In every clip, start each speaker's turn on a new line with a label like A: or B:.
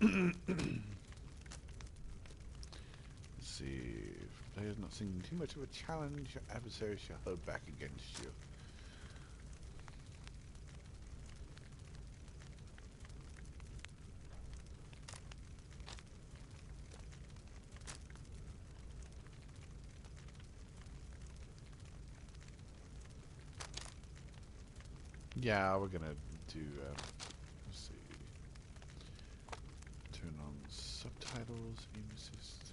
A: Let's see. If players not seeing too much of a challenge, your adversary shall hold back against you. Yeah, we're gonna do, let's see. Turn on subtitles, aim assist.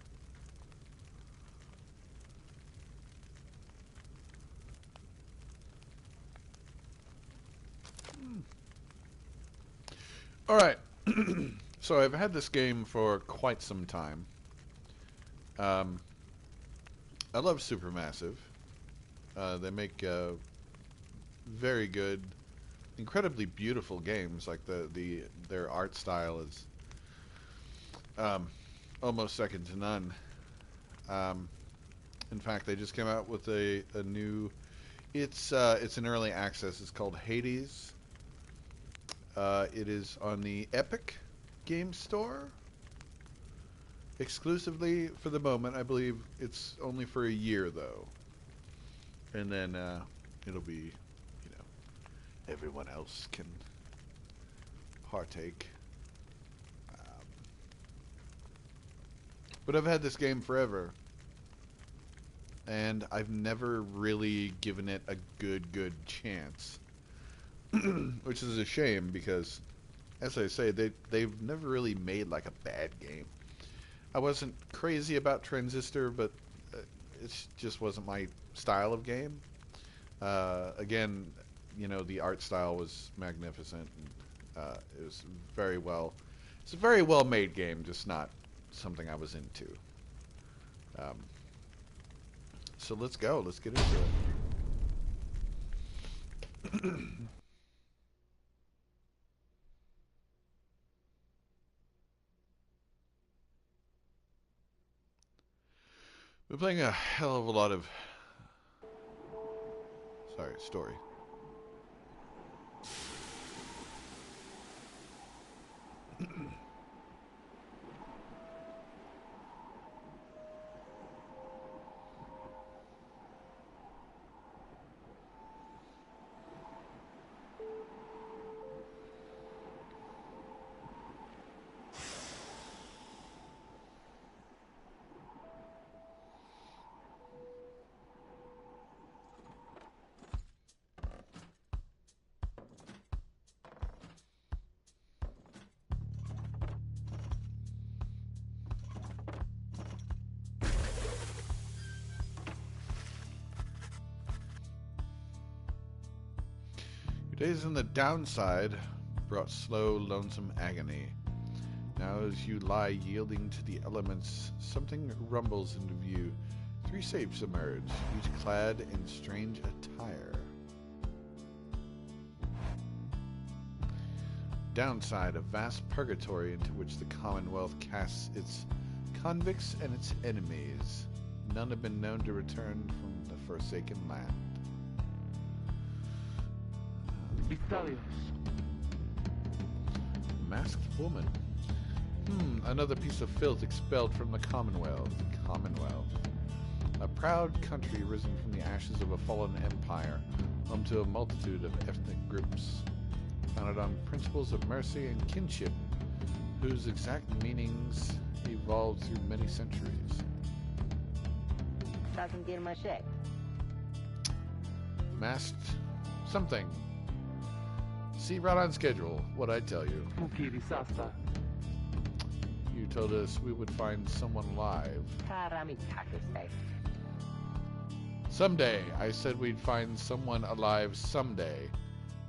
A: Alright. So I've had this game for quite some time. I love Supermassive. They make very good, incredibly beautiful games. Like their art style is almost second to none. In fact, they just came out with a new. It's an early access. It's called Hades. It is on the Epic Game Store exclusively for the moment. I believe it's only for a year though, and then it'll be, you know, everyone else can partake. But I've had this game forever, and I've never really given it a good chance, which is a shame because, as I say, they've never really made like a bad game. I wasn't crazy about Transistor, but it just wasn't my style of game. Again, you know, the art style was magnificent, and it was very well. It's a very well made game, just not something I was into. So let's go. Let's get into it. We're playing a hell of a lot of... Sorry, story. Your days on the downside brought slow, lonesome agony. Now as you lie yielding to the elements, something rumbles into view. 3 shapes emerge, each clad in strange attire. Downside, a vast purgatory into which the Commonwealth casts its convicts and its enemies. None have been known to return from the Forsaken Land.
B: Victorious.
A: Masked woman. Another piece of filth expelled from the Commonwealth. A proud country risen from the ashes of a fallen empire, home to a multitude of ethnic groups, founded on principles of mercy and kinship, whose exact meanings evolved through many centuries. Masked something. See right on schedule, what I tell you. You told us we would find someone alive. Someday. I said we'd find someone alive someday.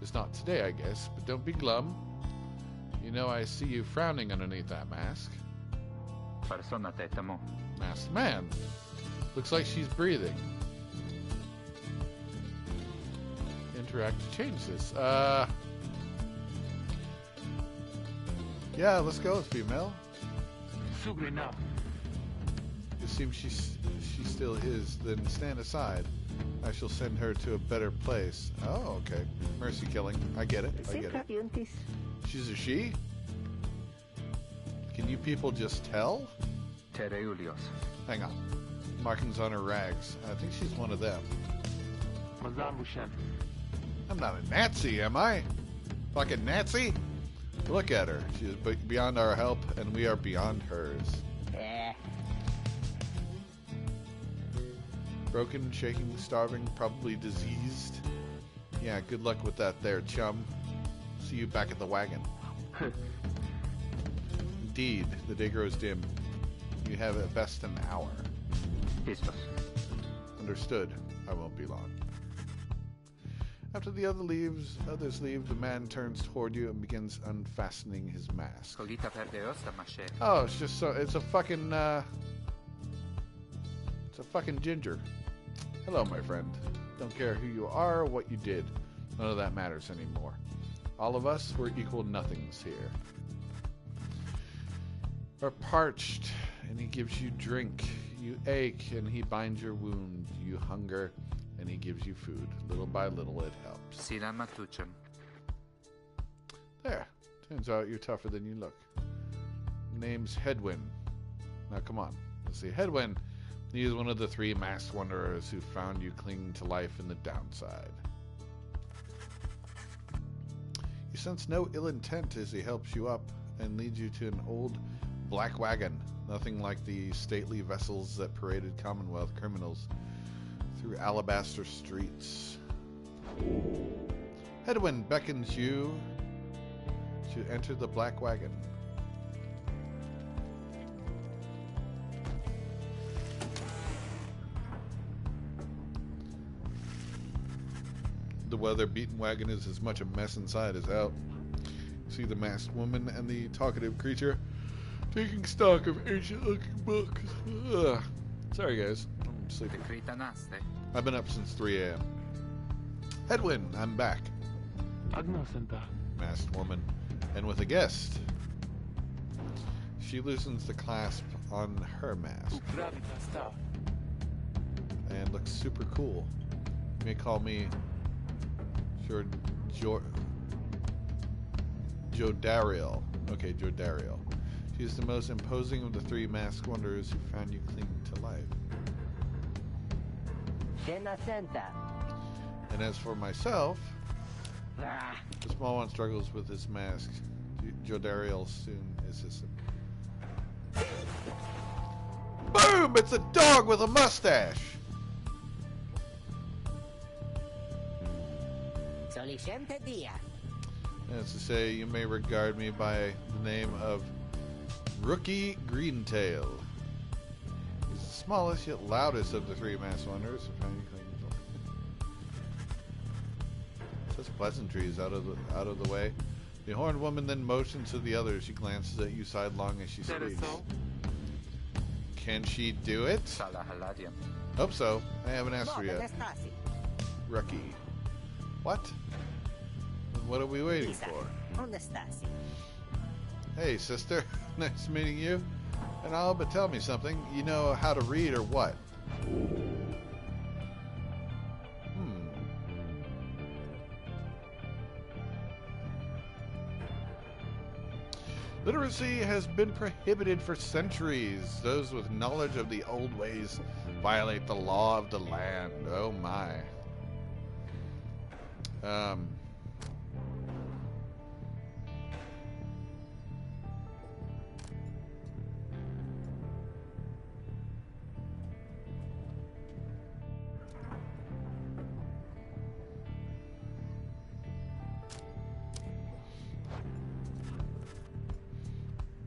A: It's not today, I guess, but don't be glum. You know I see you frowning underneath that mask. Masked man. Looks like she's breathing. Interact to change this. Yeah, let's go with female. It seems she still is. Then stand aside. I shall send her to a better place. Oh, okay. Mercy killing. I get it. She's a she? Can you people just tell?
C: Tereulios.
A: Hang on. Markings on her rags. I think she's one of them.
B: Mazal Mushem.
A: I'm not a Nazi, am I? Fucking Nazi? Look at her. She is beyond our help, and we are beyond hers. Broken, shaking, starving, probably diseased. Yeah, good luck with that there, chum. See you back at the wagon. Indeed, the day grows dim. You have at best an hour.
C: Listos.
A: Understood. I won't be long. After the others leave, the man turns toward you and begins unfastening his mask.
C: Cogita perdeos tamashe.
A: Oh, it's a fucking ginger. Hello, my friend. Don't care who you are or what you did. None of that matters anymore. All of us, we're equal nothings here. Are parched, and he gives you drink. You ache, and he binds your wound. You hunger, and he gives you food. Little by little, it helps.
C: Sina matuchem.
A: There. Turns out you're tougher than you look. Name's Hedwyn. Now, come on. Let's see. Hedwyn. He is one of the 3 masked wanderers who found you clinging to life in the downside. You sense no ill intent as he helps you up and leads you to an old black wagon, nothing like the stately vessels that paraded Commonwealth criminals through alabaster streets. Hedwyn beckons you to enter the black wagon. The weather-beaten wagon is as much a mess inside as out. You see the masked woman and the talkative creature taking stock of ancient-looking books. Ugh. Sorry, guys. I'm sleeping. I've been up since 3 a.m. Hedwyn, I'm back.
B: Agnosenta.
A: Masked woman. And with a guest. She loosens the clasp on her mask. And looks super cool. You may call me Jodariel. Okay, Jodariel. She is the most imposing of the 3 masked wanderers who found you clinging to life. And as for myself, the small one struggles with his mask. Jodariel soon assists him. Boom! It's a dog with a mustache! That's to say, you may regard me by the name of Rookie Greentail. He's the smallest yet loudest of the 3 masked wanderers. Such pleasantries out of the way. The horned woman then motions to the others. She glances at you sidelong as she speaks. Can she do it? Hope so. I haven't asked her yet. Rookie. What? What are we waiting for? Hey, sister. Nice meeting you. And all but tell me something. You know how to read or what? Literacy has been prohibited for centuries. Those with knowledge of the old ways violate the law of the land. Oh my.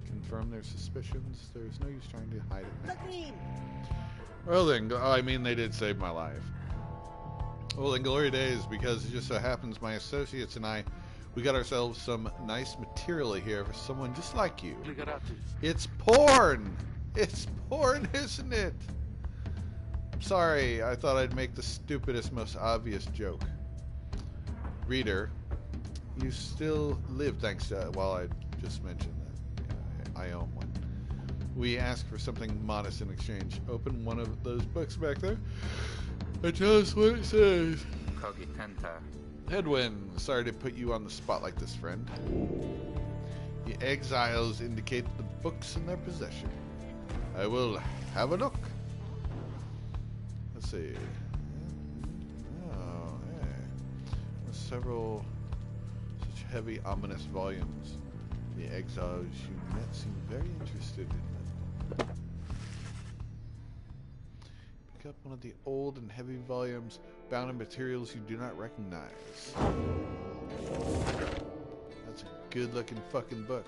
A: Confirm their suspicions. There's no use trying to hide it. Well then, I mean, they did save my life. Well, in glory days, because it just so happens my associates and I, we got ourselves some nice material here for someone just like you. It's porn! It's porn, isn't it? Sorry, I thought I'd make the stupidest, most obvious joke. Reader, you still live thanks to, well, I just mentioned that. I own one. We ask for something modest in exchange. Open one of those books back there and tell us what it says.
C: Cogitenta.
A: Hedwyn, sorry to put you on the spot like this, friend. The exiles indicate the books in their possession. I will have a look. Let's see. Oh, hey. Several such heavy, ominous volumes. The exiles you met seem very interested in them. Pick up one of the old and heavy volumes bound in materials you do not recognize. That's a good-looking fucking book.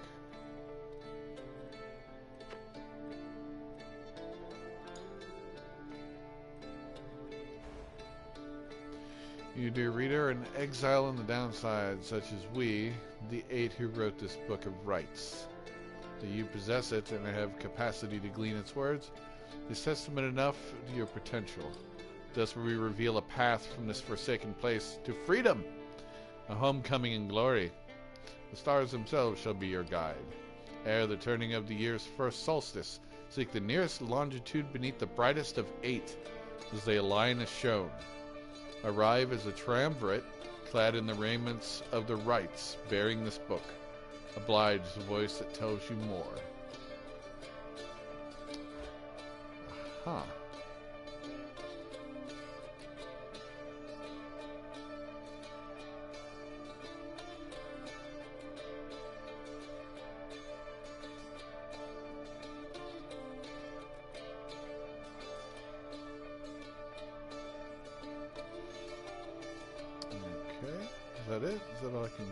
A: You, dear reader, are an exile on the downside, such as we, the 8 who wrote this book of rites. Do you possess it and have capacity to glean its words? Is testament enough to your potential? Thus will we reveal a path from this forsaken place to freedom, a homecoming in glory. The stars themselves shall be your guide. Ere the turning of the year's first solstice, seek the nearest longitude beneath the brightest of 8, as they align as shown. Arrive as a triumvirate, clad in the raiments of the rites, bearing this book. Oblige the voice that tells you more. Huh. Okay, is that it? Is that all I can...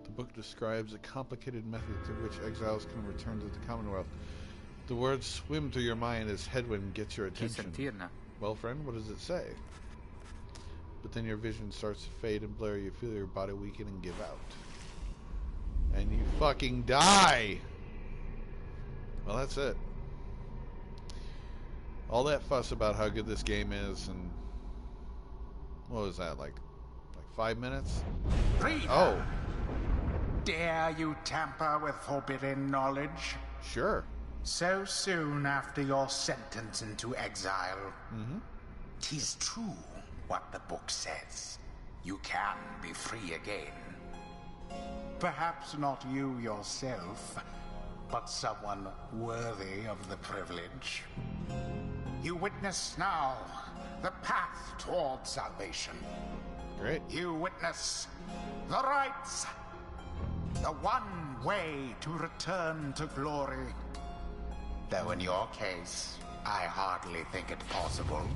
A: The book describes a complicated method through which exiles can return to the Commonwealth. The words swim through your mind as headwind gets your attention.
C: Sentirna.
A: Well, friend, what does it say? But then your vision starts to fade and blur. You feel your body weaken and give out. And you fucking die! Well, that's it. All that fuss about how good this game is, and what was that, like 5 minutes?
D: Reader,
A: Oh,
D: dare you tamper with forbidden knowledge?
A: sure.
D: So soon after your sentence into exile. Tis true what the book says. You can be free again. Perhaps not you yourself, but someone worthy of the privilege. You witness now the path toward salvation.
A: Great.
D: You witness the rights, the one way to return to glory. Though in your case, I hardly think it possible.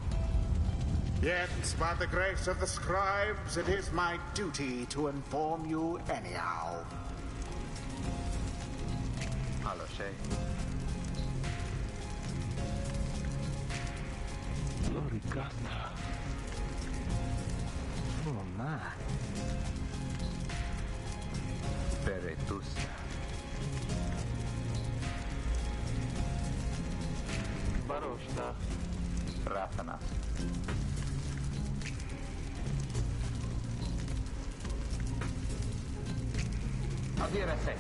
D: Yet, by the grace of the scribes, it is my duty to inform you anyhow.
C: Allo Shay.
B: Loricata.
C: Oh my. Peretusta.
B: Barosta.
C: Rathanas. Adire se.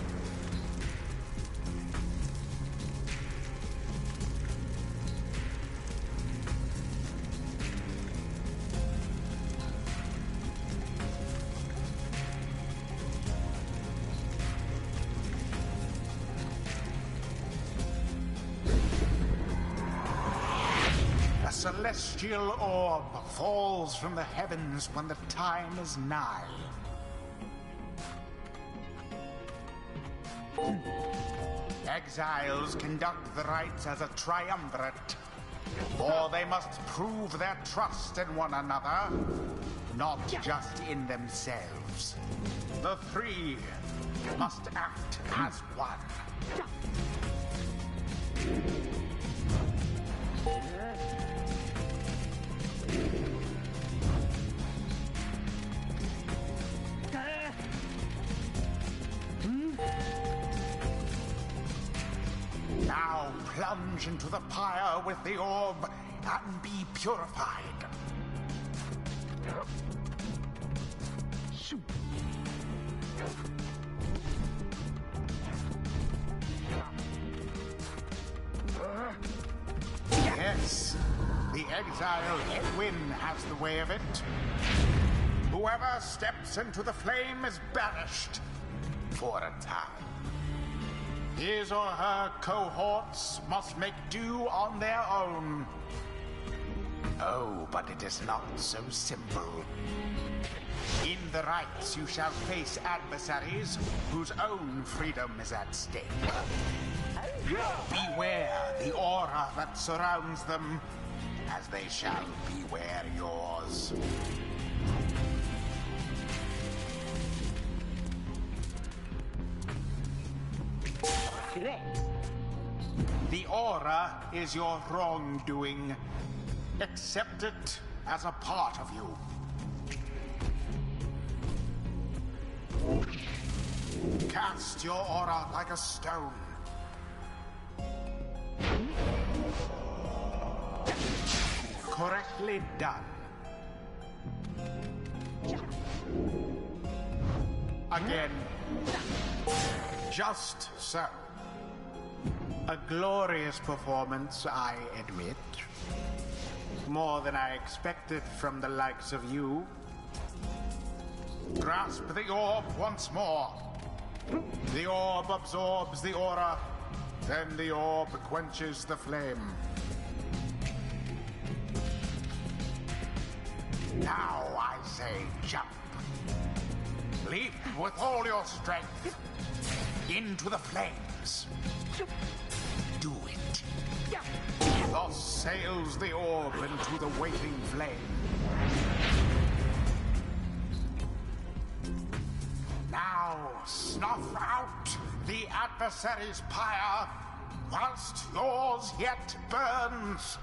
D: A celestial orb falls from the heavens when the time is nigh. Exiles conduct the rites as a triumvirate, or they must prove their trust in one another, not just in themselves. The three must act as one. Now plunge into the pyre with the orb and be purified. Yes, the exile, Edwin has the way of it. Whoever steps into the flame is banished for a time. His or her cohorts must make do on their own. Oh, but it is not so simple. In the rites, you shall face adversaries whose own freedom is at stake. Beware the aura that surrounds them, as they shall beware yours. The aura is your wrongdoing. Accept it as a part of you. Cast your aura like a stone. Correctly done. Again. Just so. A glorious performance, I admit. More than I expected from the likes of you. Grasp the orb once more. The orb absorbs the aura, then the orb quenches the flame. Now I say jump. Leap with all your strength into the flames. Do it. Thus sails the orb into the waiting flame. Now snuff out the adversary's pyre whilst yours yet burns.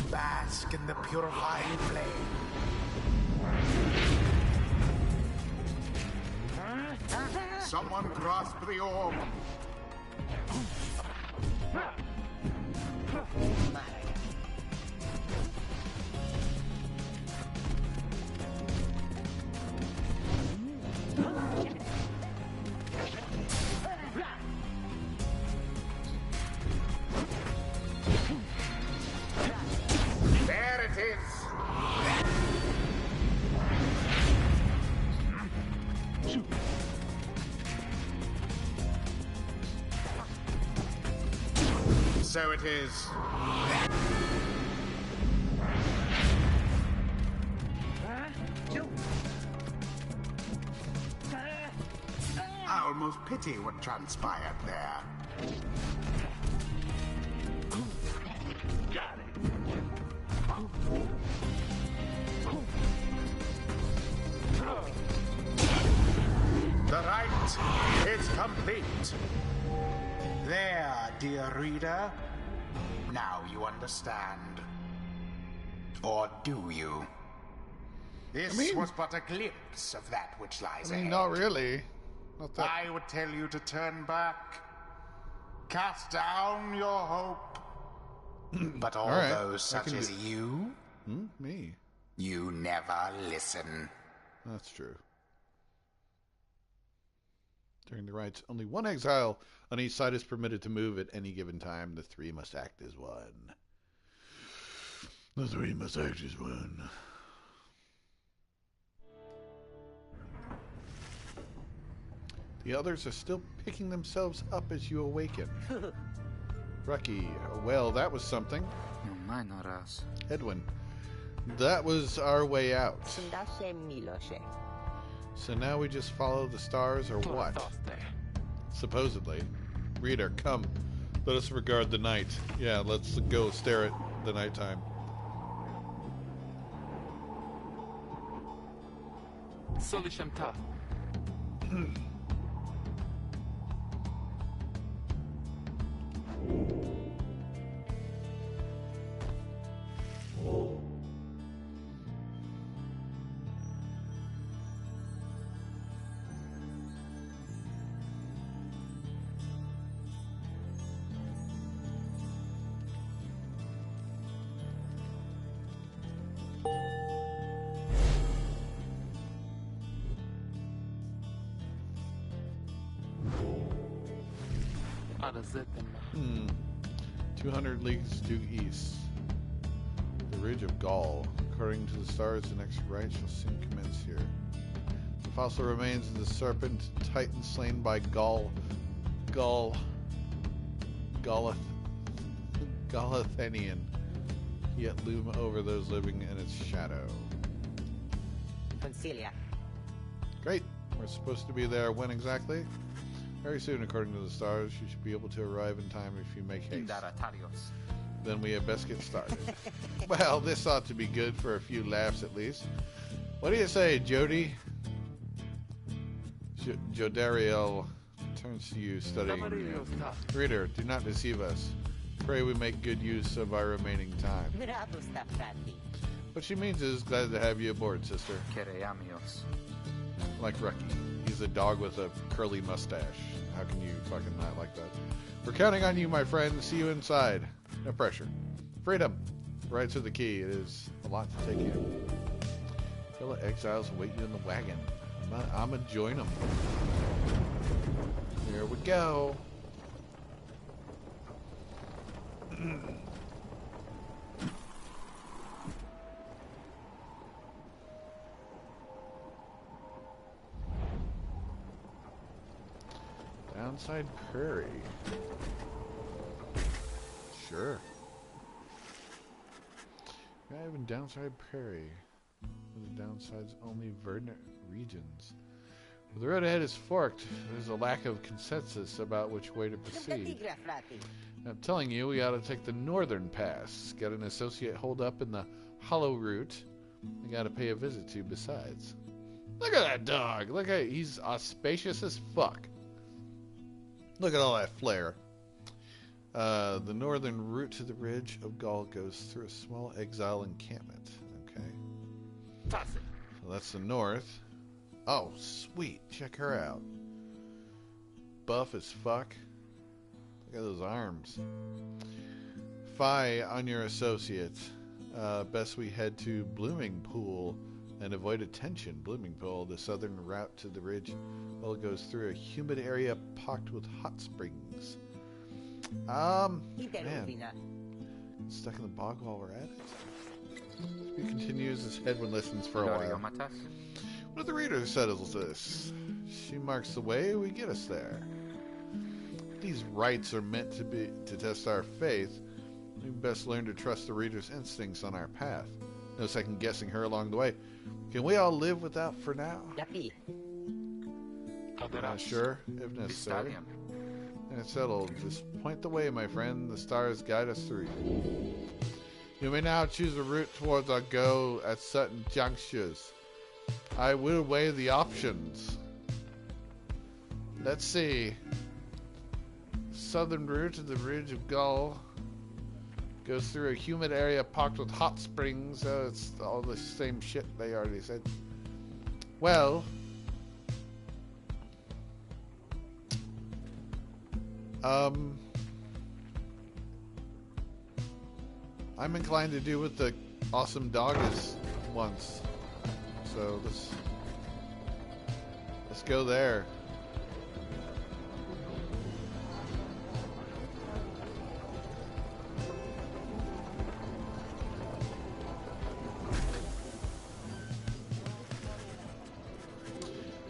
D: Bask in the purifying flame. Someone grasp the orb. There it is. So it is. I almost pity what transpired there.
B: Got it.
D: The rite is complete. There, dear reader. Now you understand. Or do you? This was but a glimpse of that which lies ahead.
A: Not really. Not that.
D: I would tell you to turn back. Cast down your hope. But all
A: right,
D: those
A: I
D: such
A: can
D: as
A: do-
D: you,
A: Me.
D: you never listen.
A: That's true. During the rites, only one exile on each side is permitted to move at any given time. The three must act as one. The three must act as one. The others are still picking themselves up as you awaken. Rucky, well, that was something. Edwin, that was our way out. So now we just follow the stars or what? Supposedly. Reader, come. Let us regard the night. Yeah, let's go stare at the nighttime.
B: Solishamta. على الزيت تمام.
A: 200 leagues due east. The Ridge of Gaul. According to the stars, the next rite shall soon commence here. The fossil remains of the serpent titan slain by Galathenian yet loom over those living in its shadow.
E: Concilia.
A: Great. We're supposed to be there when exactly? Very soon, according to the stars. You should be able to arrive in time if you make haste.
C: Indaratarios.
A: Then we had best get started. Well, this ought to be good for a few laughs at least. What do you say, Jody? Jodariel turns to you, studying you. Reader, do not deceive us. Pray we make good use of our remaining time.
E: Bravo sta, frati.
A: What she means is, glad to have you aboard, sister.
C: Kereamios.
A: Like Rucky. He's a dog with a curly mustache. How can you fucking not like that? We're counting on you, my friend. See you inside. No pressure. Freedom. Right to the key. It is a lot to take in. Fellow exiles await you in the wagon. I'm gonna join them. Here we go. Downside Prairie. Sure. Not even Downside Prairie. The downside's only verdant regions. Well, the road ahead is forked. There's a lack of consensus about which way to proceed.
E: Tigra, frati.
A: I'm telling you, we ought to take the northern pass. Got an associate hold up in the hollow route. We got to pay a visit to besides. Look at that dog. Look at he's auspicious as fuck. Look at all that flair. The northern route to the Ridge of Gaul goes through a small exile encampment. Okay. So that's the north. Oh, sweet. Check her out. Buff as fuck. Look at those arms. Phi on your associate. Best we head to Blooming Pool and avoid attention. Blooming Pool, the southern route to the ridge. Well, it goes through a humid area pocked with hot springs. Man. Stuck in the bog while we're at it. He continues his Edwin listens for a while.
C: Gloriomatas.
A: What if the reader settles this? She marks the way, we get us there. These rites are meant to test our faith. We best learn to trust the reader's instincts on our path. No second guessing her along the way. Can we all live without for now?
E: Yapi.
A: Sure, if necessary.
C: Vistarium.
A: And it's settled. Just point the way, my friend. The stars guide us through. You may now choose a route towards our goal at certain junctures. I will weigh the options. Let's see. Southern route to the Ridge of Gaul goes through a humid area pocked with hot springs. It's all the same shit they already said. Well, I'm inclined to do what the awesome dog is once. So let's go there.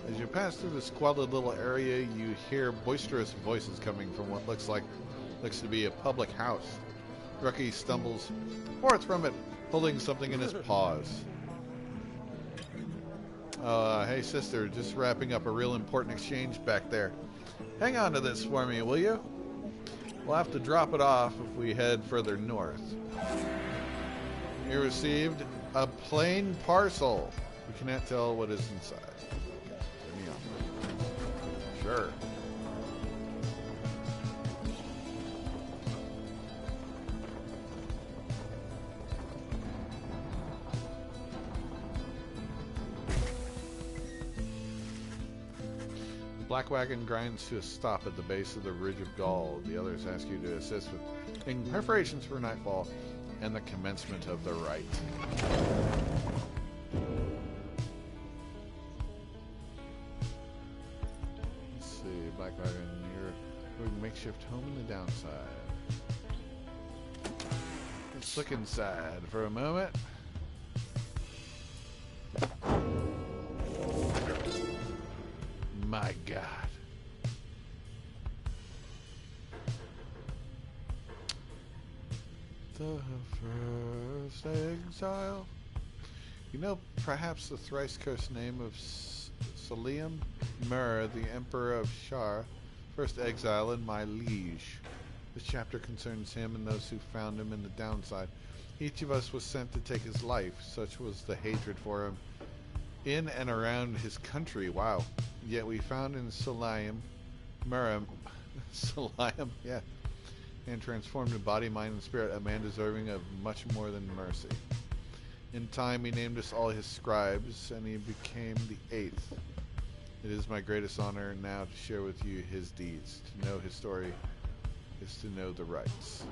A: As you pass through the squalid little area, you hear boisterous voices coming from what looks to be a public house. Rucky stumbles forth from it, holding something in his paws. Hey sister, just wrapping up a real important exchange back there. Hang on to this for me, will you? We'll have to drop it off if we head further north. You received a plain parcel. We cannot tell what is inside. Turn me on. Sure. Black wagon grinds to a stop at the base of the Ridge of Gaul. The others ask you to assist with making preparations for nightfall and the commencement of the rite. Let's see, Black wagon here. We're makeshift home in the downside. Let's look inside for a moment. My God. The first exile. You know, perhaps the thrice cursed name of Selim Mur, the Emperor of Shar, first exile in my liege. This chapter concerns him and those who found him in the downside. Each of us was sent to take his life. Such was the hatred for him in and around his country. Wow. Yet we found in Salim Muram, Salim, yeah, and transformed in body, mind, and spirit, a man deserving of much more than mercy. In time, he named us all his scribes, and he became the 8th. It is my greatest honor now to share with you his deeds. To know his story is to know the rights.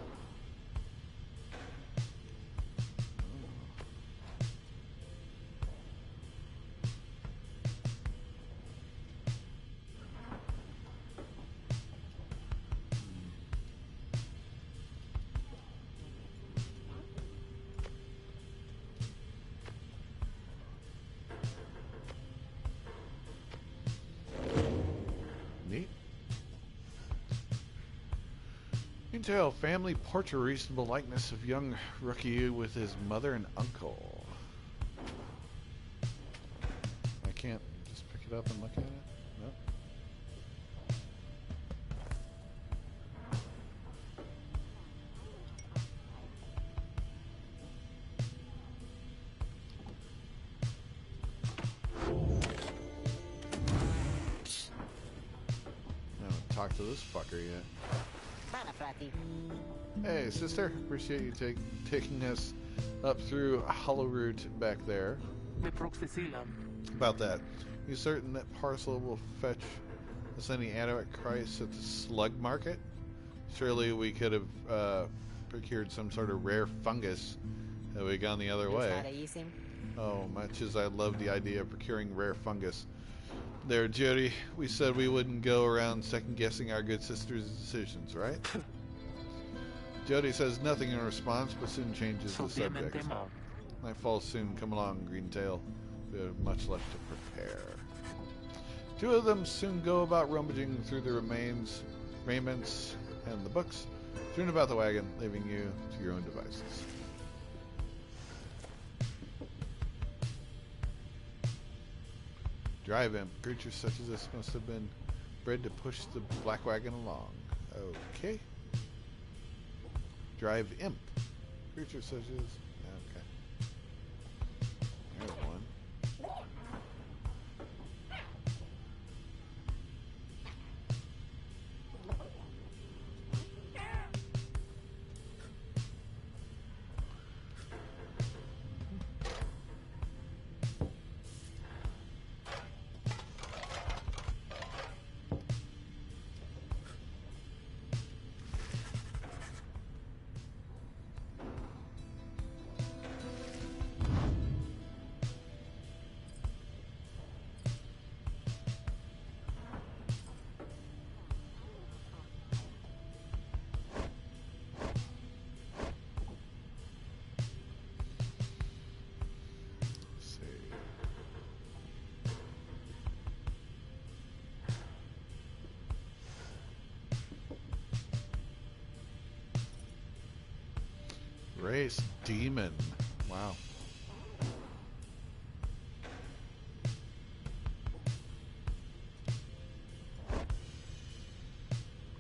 A: Neat. Intel family portrait, reasonable likeness of young Rookie with his mother and uncle. I can't just pick it up and look at it? No. I haven't talked to this fucker yet. Hey, sister. Appreciate you taking us up through Hollowroot back there. About that. You certain that parcel will fetch us any Antichrist at the slug market? Surely we could have procured some sort of rare fungus had we gone the other way. Oh, much as I love the idea of procuring rare fungus. There, Jody, we said we wouldn't go around second-guessing our good sister's decisions, right? Jody says nothing in response, but soon changes the subject. Nightfall soon. Come along, Greentail. We have much left to prepare. Two of them soon go about rummaging through the raiments, and the books, strewn about the wagon, leaving you to your own devices. Drive imp. Creatures such as this must have been bred to push the black wagon along. Okay. Drive imp. Creatures such as... Okay. There's one. Race Demon. Wow.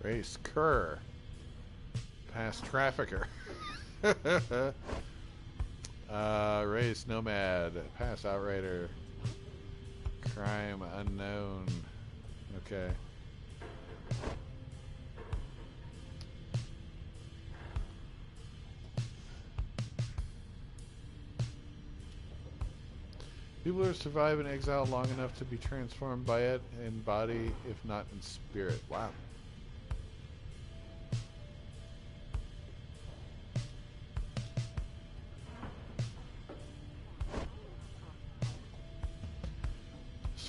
A: Race Cur. Past Trafficker. Race Nomad. Past Outrider. Crime Unknown. Okay. People who survive in exile long enough to be transformed by it in body, if not in spirit. Wow.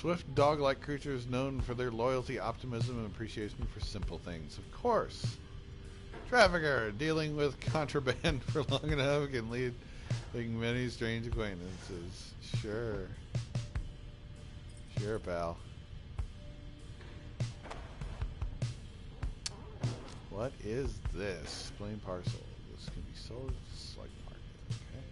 A: Swift dog-like creatures known for their loyalty, optimism, and appreciation for simple things. Of course. Trafficker, dealing with contraband for long enough can lead making many strange acquaintances. Sure. Sure, pal. What is this? Plain parcel. This can be sold at the slug market. Okay.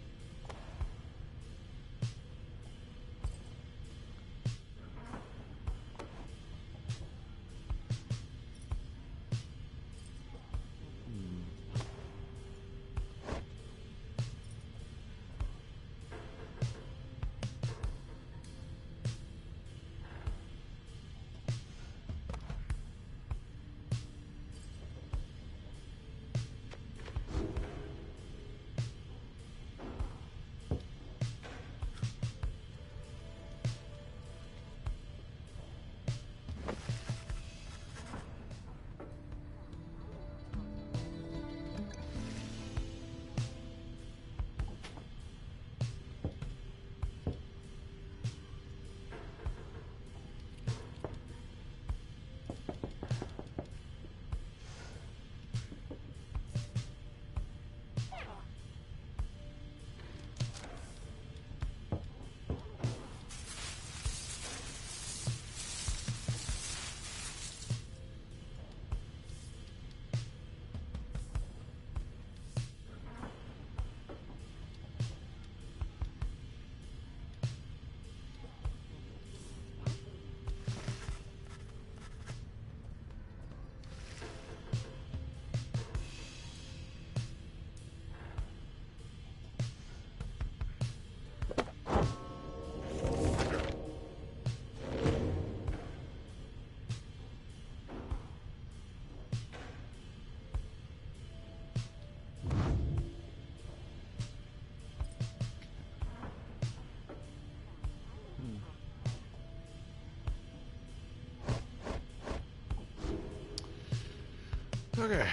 A: Okay.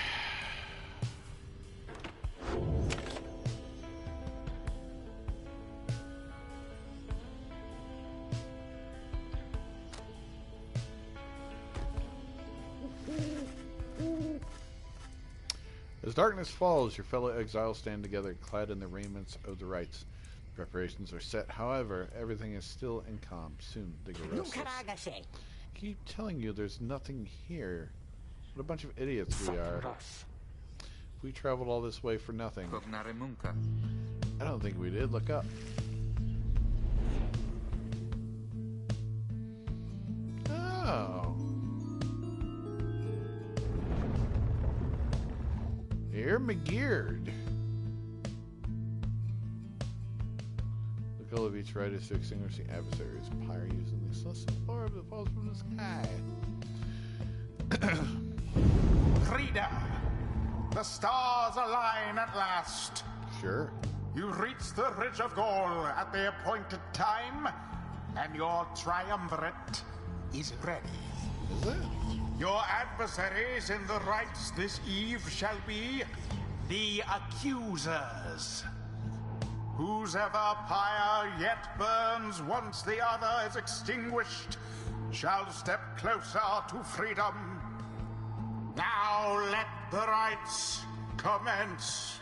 A: As darkness falls, your fellow exiles stand together, clad in the raiments of the rites. Preparations are set, however, everything is still in calm. Soon, the Garossos keep telling you there's nothing here. What a bunch of idiots we are. We traveled all this way for nothing. I don't think we did. Look up. Oh. Here, McGeared. The goal of each rite is to extinguish the adversary's pyre using the celestial orb that falls from the sky.
D: Frida, the stars align at last.
A: Sure.
D: You reach the Ridge of Gaul at the appointed time, and your triumvirate is ready.
A: Is it?
D: Your adversaries in the rites this eve shall be the Accusers. Whosever pyre yet burns once the other is extinguished shall step closer to freedom. Now let the rites commence.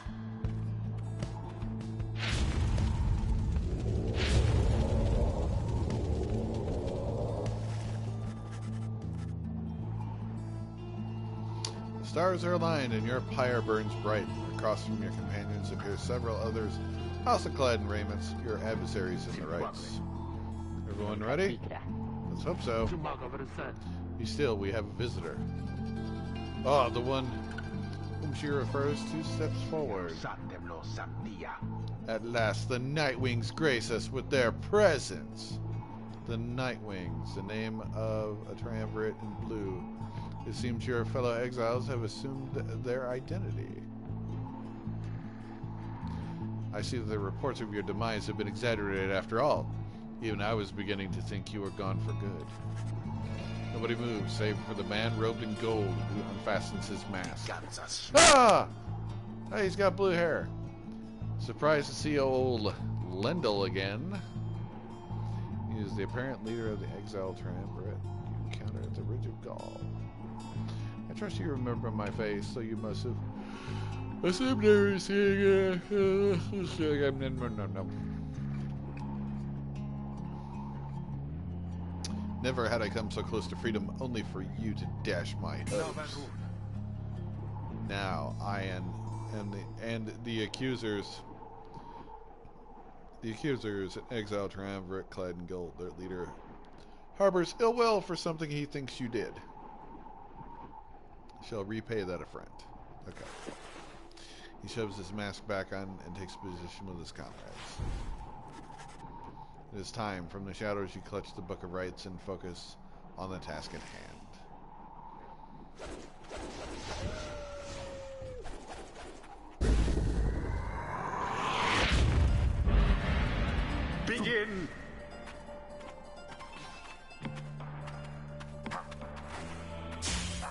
A: The stars are aligned and your pyre burns bright. Across from your companions appear several others, also clad in raiments, your adversaries in the rites. Everyone ready? Let's hope so. Be still, we have a visitor. Oh, the one whom she refers to steps forward. At last, the Nightwings grace us with their presence. The Nightwings, the name of a triumvirate in blue. It seems your fellow exiles have assumed their identity. I see that the reports of your demise have been exaggerated after all. Even I was beginning to think you were gone for good. Nobody moves, save for the man robed in gold who unfastens his mask. Ah! Hey, he's got blue hair. Surprised to see old Lendl again. He's is the apparent leader of the exiled triumvirate you encountered at the Ridge of Gaul. I trust you remember my face, so you must have assumed everything. No. Never had I come so close to freedom, only for you to dash my hopes. Now I and the accusers. The accusers, an exiled triumvirate clad in gold, their leader harbors ill will for something he thinks you did. Shall repay that affront. Okay. He shoves his mask back on and takes position with his comrades. It is time. From the shadows you clutch the Book of Rites and focus on the task at hand.
D: Begin!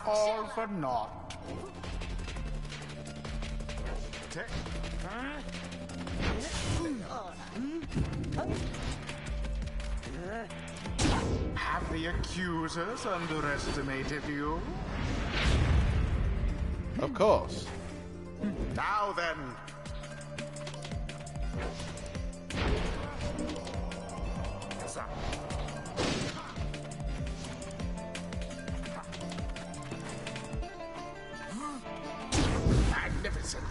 D: All for naught. Have the accusers underestimated you?
A: Of course.
D: Now then. Magnificent.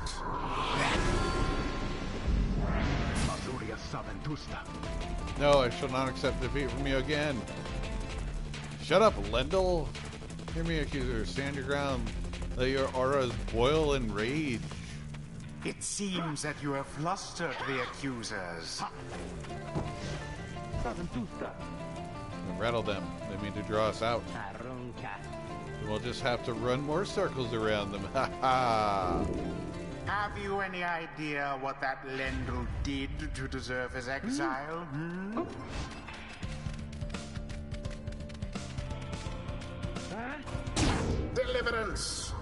A: No, I shall not accept defeat from you again. Shut up, Lendl. Hear me, accuser. Stand your ground. Let your auras boil in rage.
D: It seems that you have flustered the accusers.
A: Rattle them. They mean to draw us out. We'll just have to run more circles around them. Ha ha!
D: Have you any idea what that Lendl did to deserve his exile? Deliverance!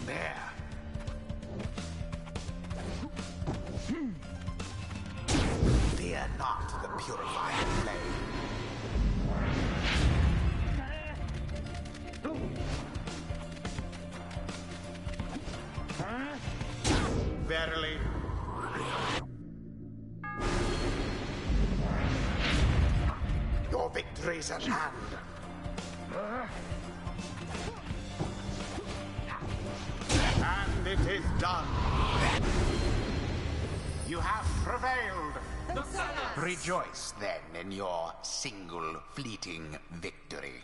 D: There. Fear not the purifying flame. Verily. Your victory's at hand. And it is done. You have prevailed. Rejoice then in your single fleeting victory.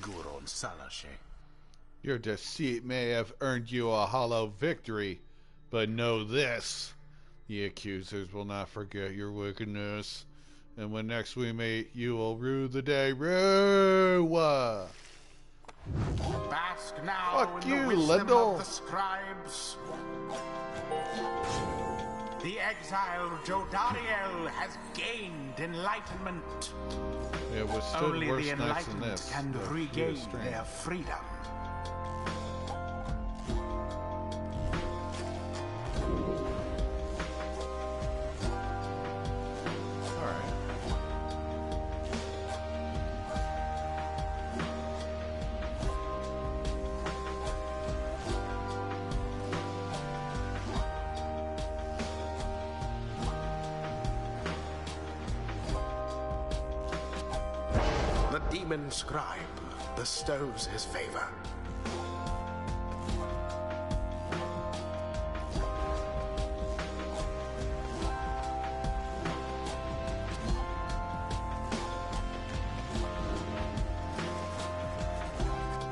D: Guron Salashe.
A: Your deceit may have earned you a hollow victory, but know this. The accusers will not forget your wickedness. And when next we meet, you will rue the day. Rue!
D: Bask now
A: Fuck
D: in
A: you,
D: the wisdom
A: Lendl.
D: of the scribes. The exiled Jodariel has gained enlightenment.
A: It withstood
D: Only
A: worse
D: the
A: nights than
D: enlightened
A: this.
D: can
A: but he
D: regain
A: was strange.
D: their freedom.
A: Alright.
D: The demon scribe bestows his favor.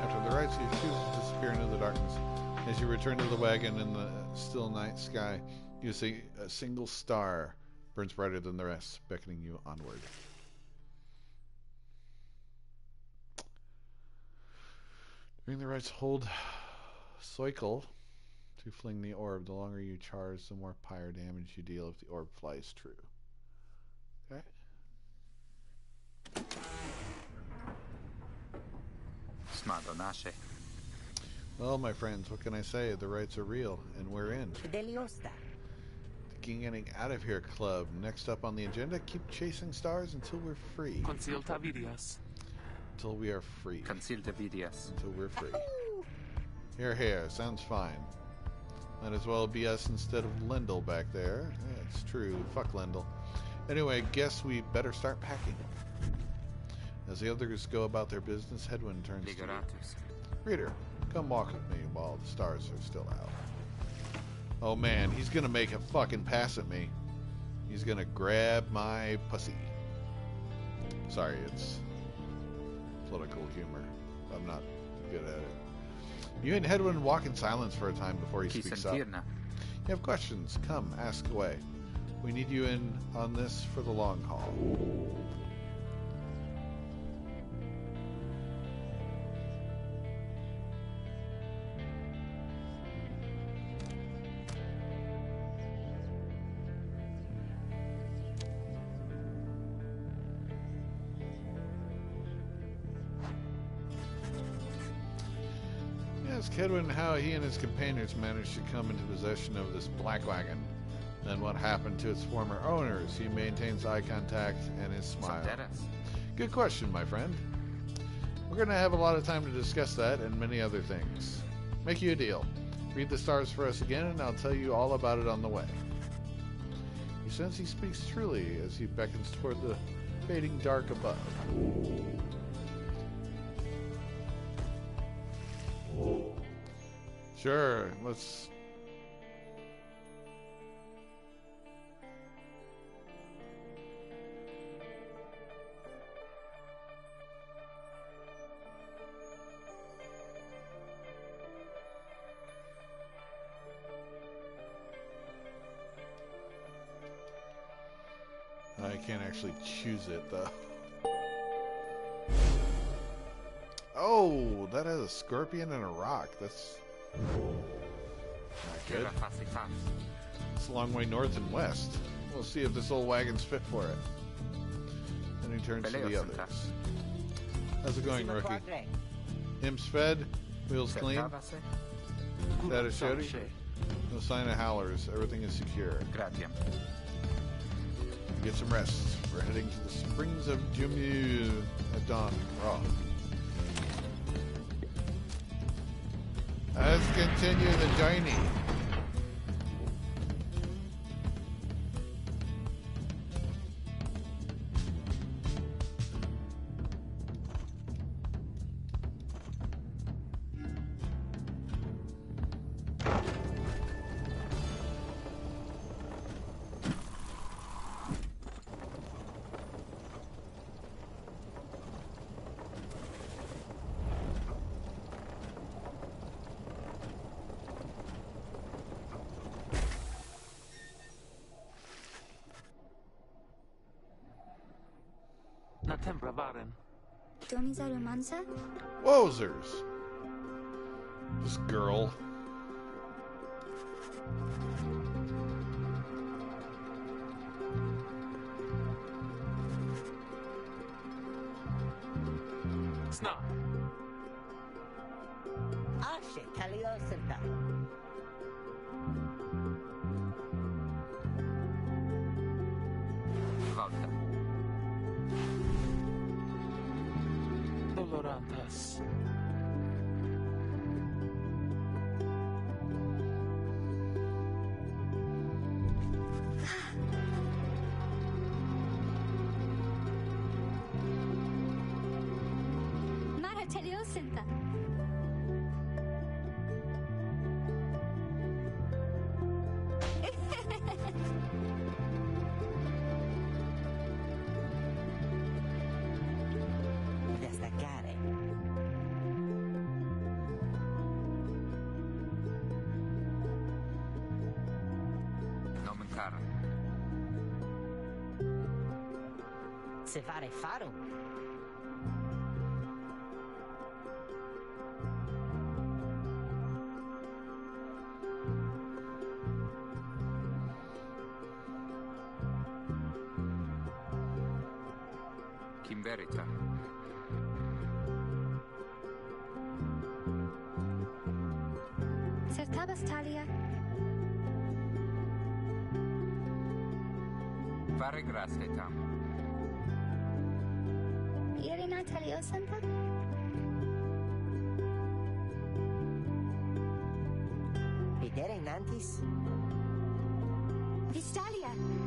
A: After the rites, you choose to disappear into the darkness. As you return to the wagon in the still night sky, you see a single star burns brighter than the rest, beckoning you onward. During the rites, hold cycle to fling the orb. The longer you charge, the more pyre damage you deal if the orb flies true. Okay. Well, my friends, what can I say? The rights are real, and we're in.
E: Deliosta.
A: The Getting Out of Here Club. Next up on the agenda, keep chasing stars until we're free.
B: Consilta Vidias.
A: Until we are free.
C: Consilta Vidias.
A: Until we're free. Here, sounds fine. Might as well be us instead of Lendl back there. Yeah, it's true. Fuck Lendl. Anyway, guess we better start packing. As the others go about their business, Hedwyn turns to you.
C: Ligoratus.
A: Reader, come walk with me while the stars are still out. Oh man, he's gonna make a fucking pass at me. He's gonna grab my pussy. Sorry, it's political humor. I'm not good at it. You and Hedwyn walk in silence for a time before he speaks up.
C: Kisentirna.
A: You have questions? Come, ask away. We need you in on this for the long haul. Ask Hedwyn how he and his companions managed to come into possession of this black wagon. Then what happened to its former owners. He maintains eye contact and his smile.
C: Solteras.
A: Good question, my friend. We're going to have a lot of time to discuss that and many other things. Make you a deal. Read the stars for us again and I'll tell you all about it on the way. You sense he speaks truly as he beckons toward the fading dark above. Sure, let's... I can't actually choose it, though. Oh, that has a scorpion and a rock. That's not good.
C: Tierra Facifaz.
A: It's a long way north and west. We'll see if this old wagon's fit for it. Then he turns to the others. How's it going, rookie? Imps fed? Wheels clean?
C: Certávase.
A: Status showdy? No sign of howlers. Everything is secure.
C: Gratiam.
A: Get some rest. We're heading to the Springs of Jumu at dawn. Raw. Let's continue the journey.
B: Natembra Varen.
F: Donizaru Mansa?
A: Wozers. This girl.
B: Sna.
E: Ashe Taliosenta.
C: Volta.
B: Dolorantas.
F: Mara Teliosenta.
E: Destacare.
C: Nomen Kara.
E: Se fare faro.
C: Kimberita. Fare grazie, Tam.
F: Irina Taliosanta?
E: Videre Nantis?
F: Vistalia.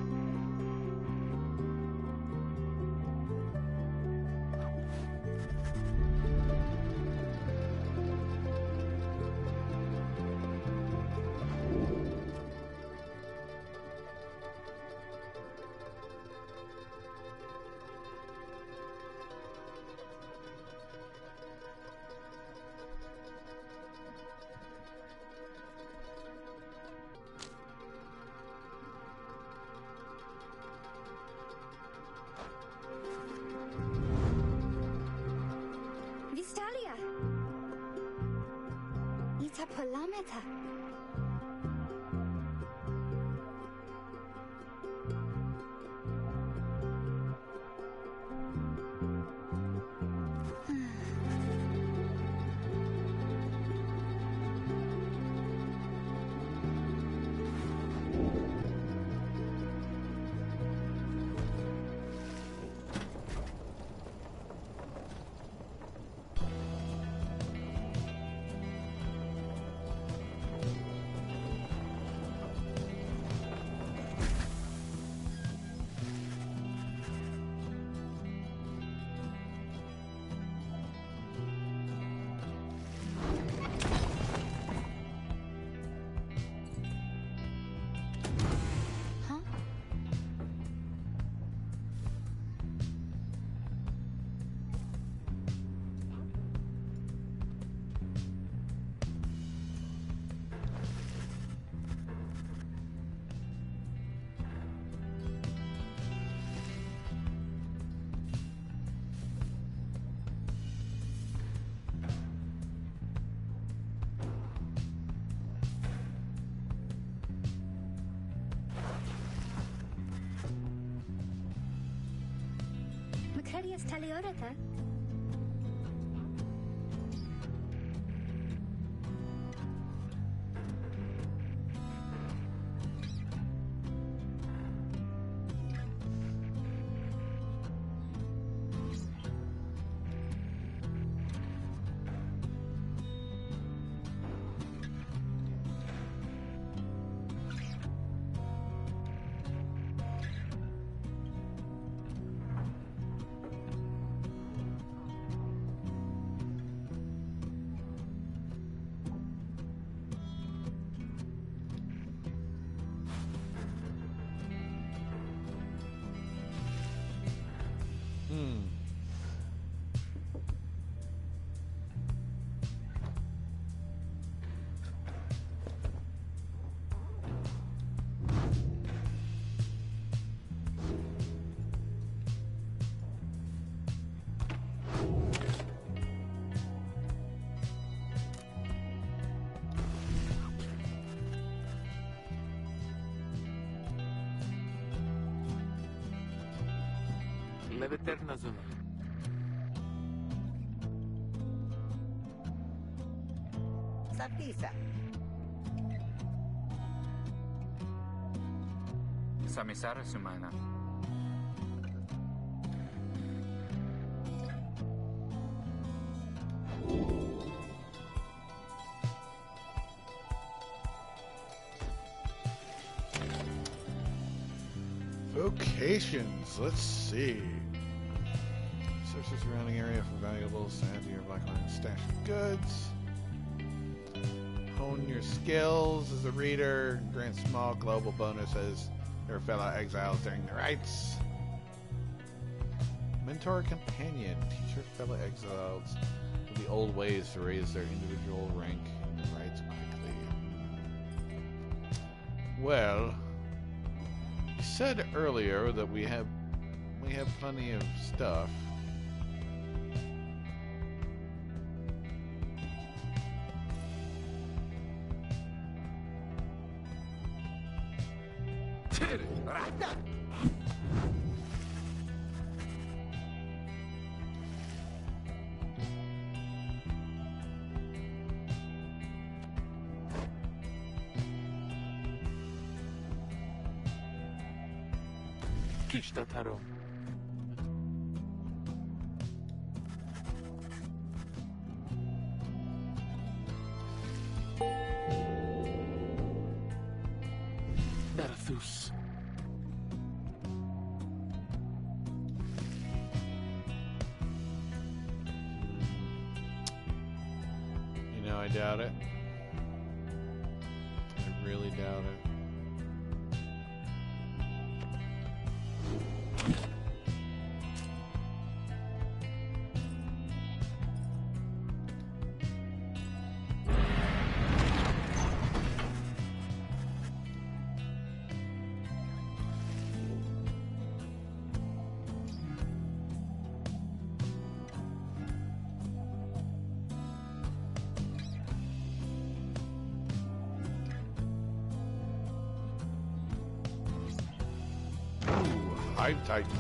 F: Vistalia. Ita Polameta. Huh? Macarius Taliorata?
B: Leveterna zona.
E: Sapisa.
C: Samisara Sumana.
A: Vocations. Let's see. Search the surrounding area for valuables, add to your blackline stash of goods. Hone your skills as a reader. Grant small global bonuses to your fellow exiles during the rites. Mentor a companion. Teach your fellow exiles the old ways to raise their individual rank in the rites quickly. Well, you said earlier that we have plenty of stuff.
B: Kishtataro. Darthus.
A: You know, I doubt it. I really doubt it. Hive Titan.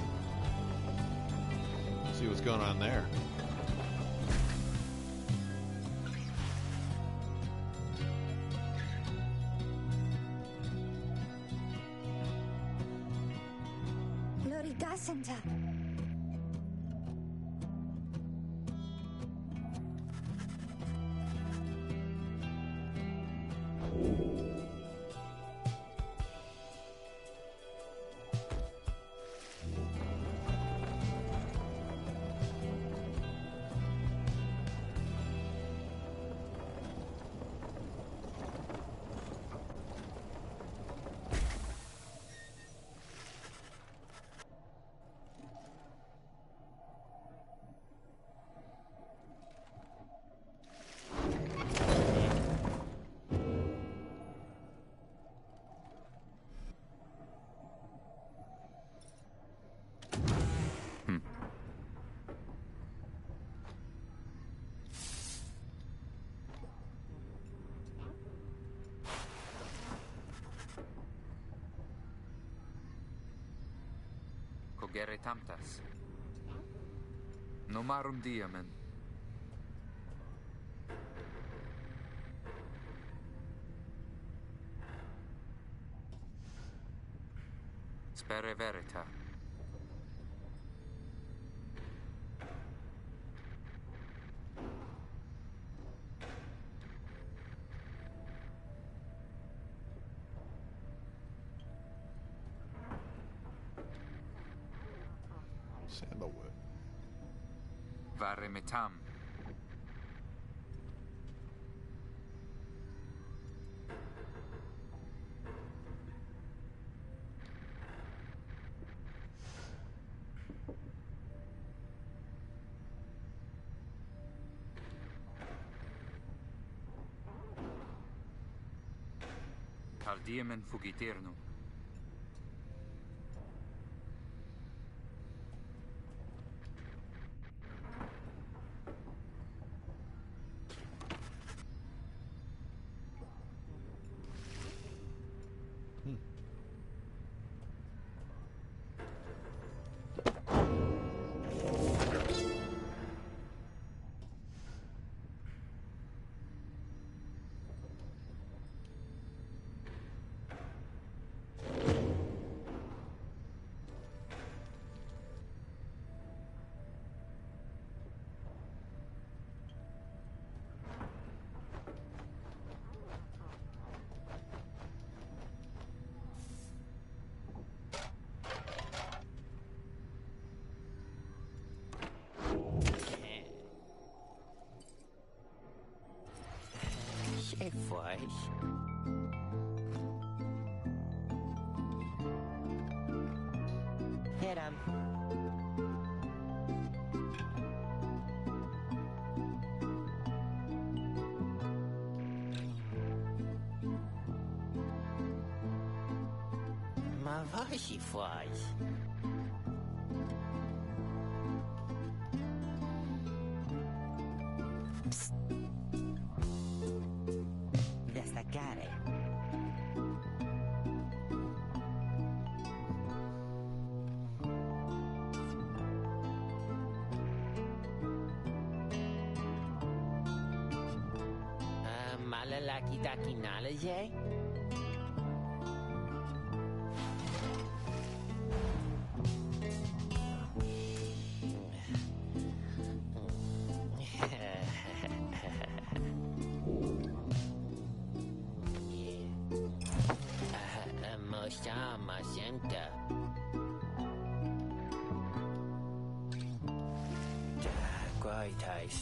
A: See what's going on there.
F: Loridasenta.
C: Cogere tamtas. Nomarum diamen. Spere verita.
A: Sandalwood.
C: Vare metam. Caldiemen fugiternum.
E: Che faz? Eram. Mas vai se faz. Psst. Destacare. Malalaki takinale jij? Amazenta. Guaitais.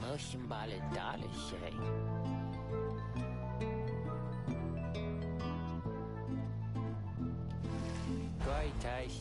E: Motion ballad dollar shay. Guaitais.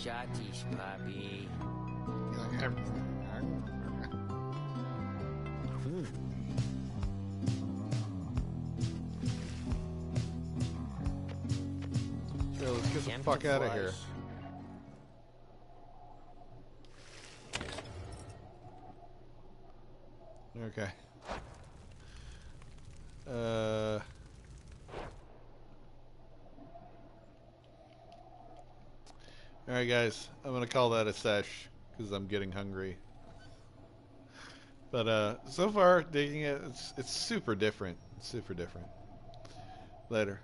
E: Shatis, Papi.
A: So let's get the fuck out of here. Okay. Alright guys, I'm gonna call that a sesh, because I'm getting hungry. But so far, digging it, it's super different. Super different. Later.